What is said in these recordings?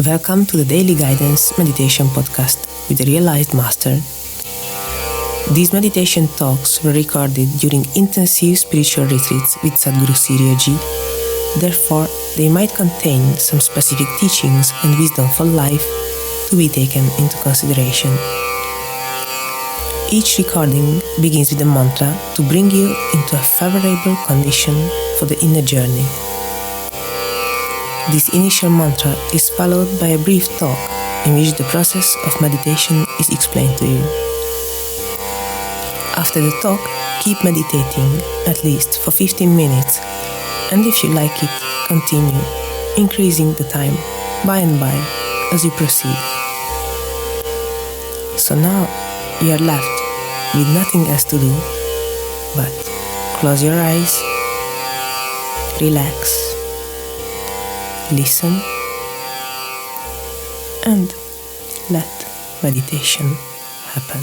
Welcome to the Daily Guidance Meditation Podcast with the Realized Master. These meditation talks were recorded during intensive spiritual retreats with Satguru Sirio Ji. Therefore, they might contain some specific teachings and wisdom for life to be taken into consideration. Each recording begins with a mantra to bring you into a favorable condition for the inner journey. This initial mantra is followed by a brief talk in which the process of meditation is explained to you. After the talk, keep meditating at least for 15 minutes, and if you like it, continue increasing the time by and by as you proceed. So now you are left with nothing else to do but close your eyes, relax, listen, and let meditation happen.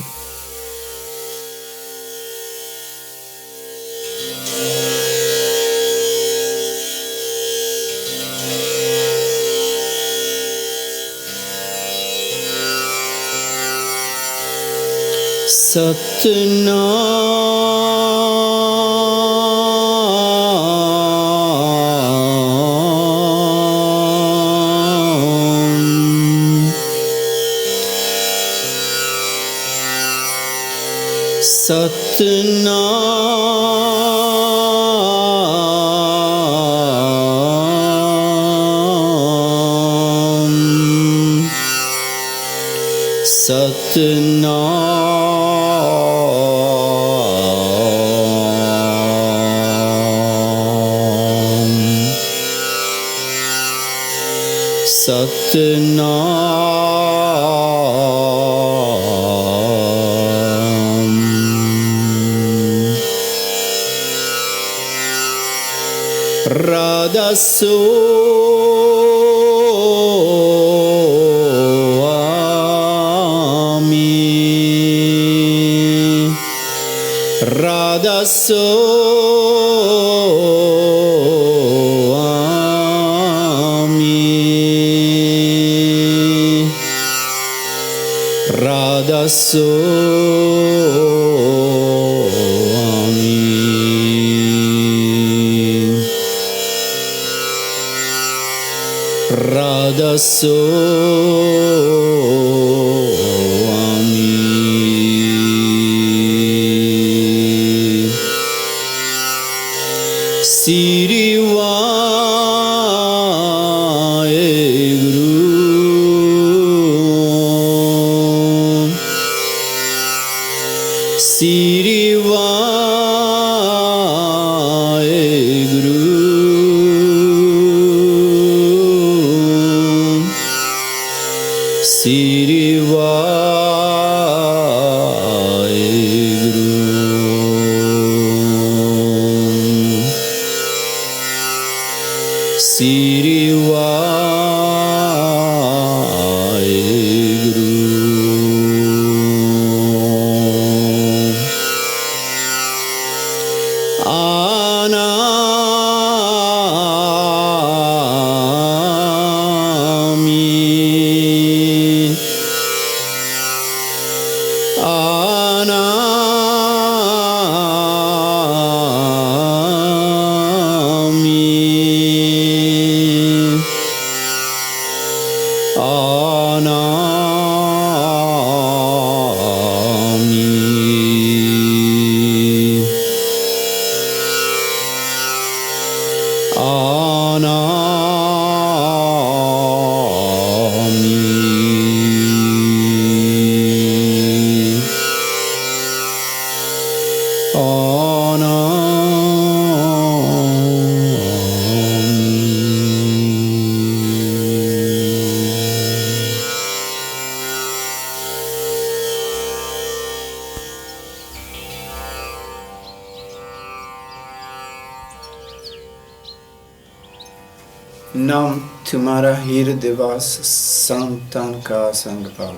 नाम तुम्हारा हृदय वास संतान का संग पाओ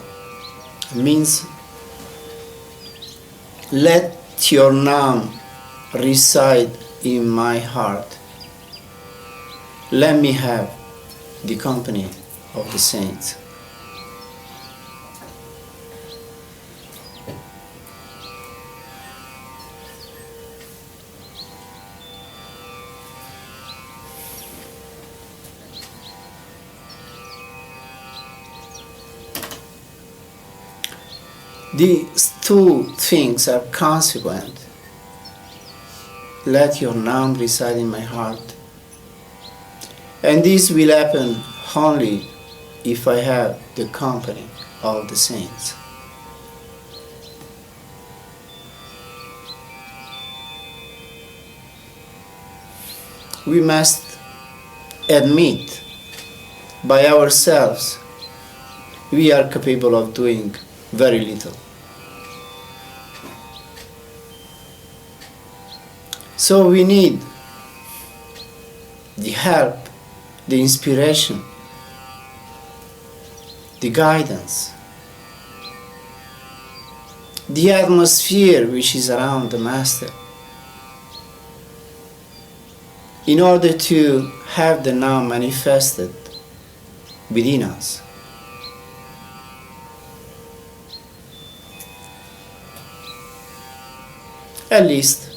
means let your name reside in my heart. Let me have the company of the saints. These two things are consequent. Let your Nam reside in my heart. And this will happen only if I have the company of the saints. We must admit by ourselves we are capable of doing very little. So we need the help, the inspiration, the guidance, the atmosphere which is around the Master, in order to have the Now manifested within us. At least,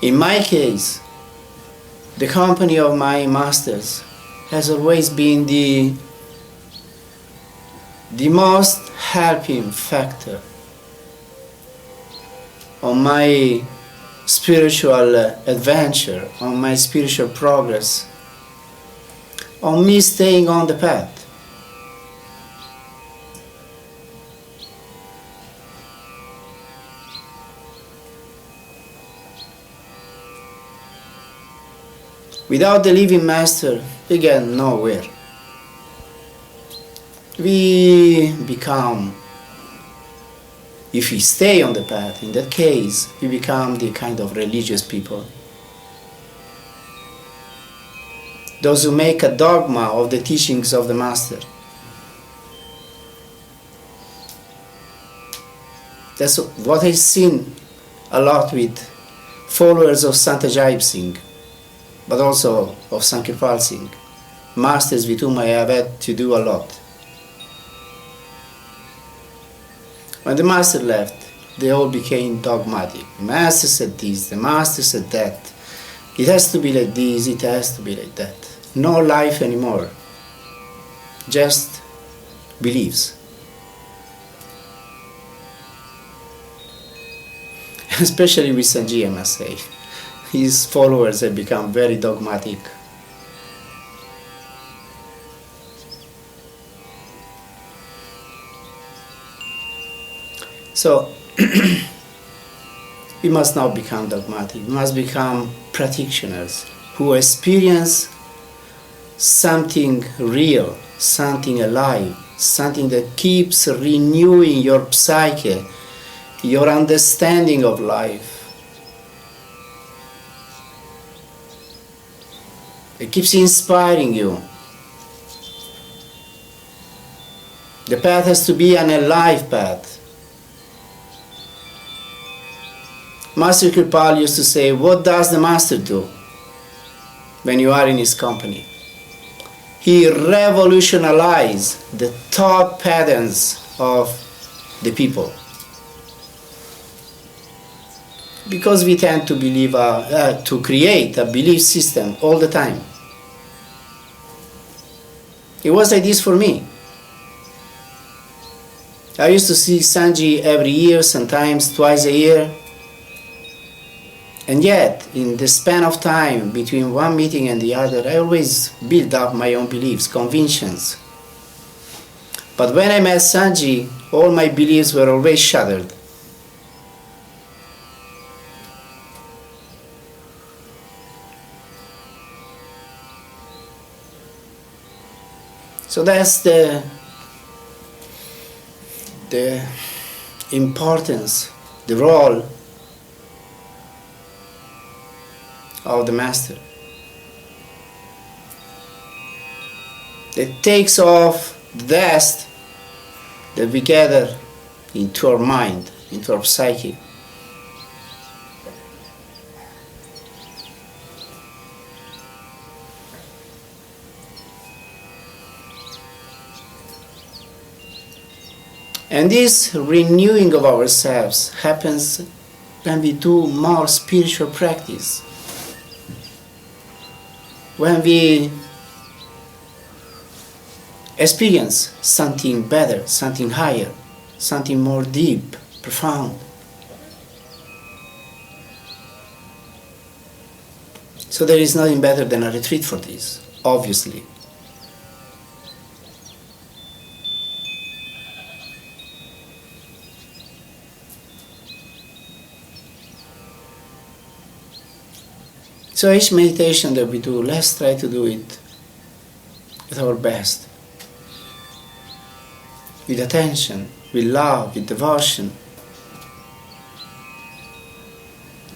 in my case, the company of my masters has always been the most helping factor on my spiritual adventure, on my spiritual progress, on me staying on the path. Without the living Master, we get nowhere. We become, if we stay on the path, in that case, we become the kind of religious people. Those who make a dogma of the teachings of the Master. That's what I've seen a lot with followers of Sant Singh, but also of Sankirpal Singh, masters with whom I have had to do a lot. When the Master left, they all became dogmatic. The Master said this, the Master said that. It has to be like this, it has to be like that. No life anymore, just beliefs. Especially with Sanji, I must say. His followers have become very dogmatic. So, we must not become dogmatic. We must become practitioners who experience something real, something alive, something that keeps renewing your psyche, your understanding of life. It keeps inspiring you. The path has to be an alive path. Master Kripal used to say, what does the Master do when you are in his company? He revolutionizes the thought patterns of the people. Because we tend to believe, to create a belief system all the time. It was like this for me. I used to see Sanji every year, sometimes twice a year. And yet, in the span of time between one meeting and the other, I always built up my own beliefs, convictions. But when I met Sanji, all my beliefs were always shattered. So that's the importance, the role of the Master. It takes off the dust that we gather into our mind, into our psyche. And this renewing of ourselves happens when we do more spiritual practice. When we experience something better, something higher, something more deep, profound. So there is nothing better than a retreat for this, obviously. So each meditation that we do, let's try to do it at our best. With attention, with love, with devotion.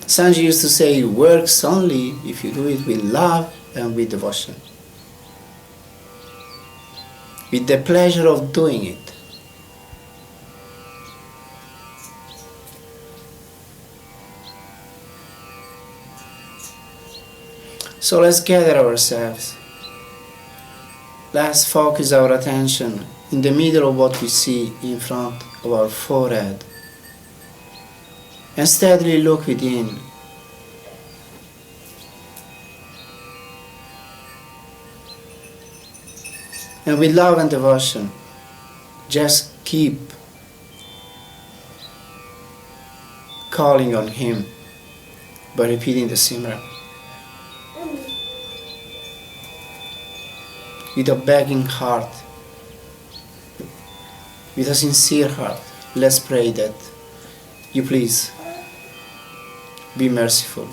Sanji used to say, it works only if you do it with love and with devotion. With the pleasure of doing it. So let's gather ourselves. Let's focus our attention in the middle of what we see in front of our forehead. And steadily look within. And with love and devotion, just keep calling on Him by repeating the Simra. With a begging heart, with a sincere heart, let's pray that you please be merciful.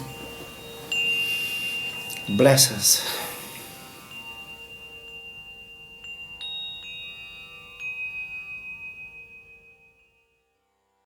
Bless us.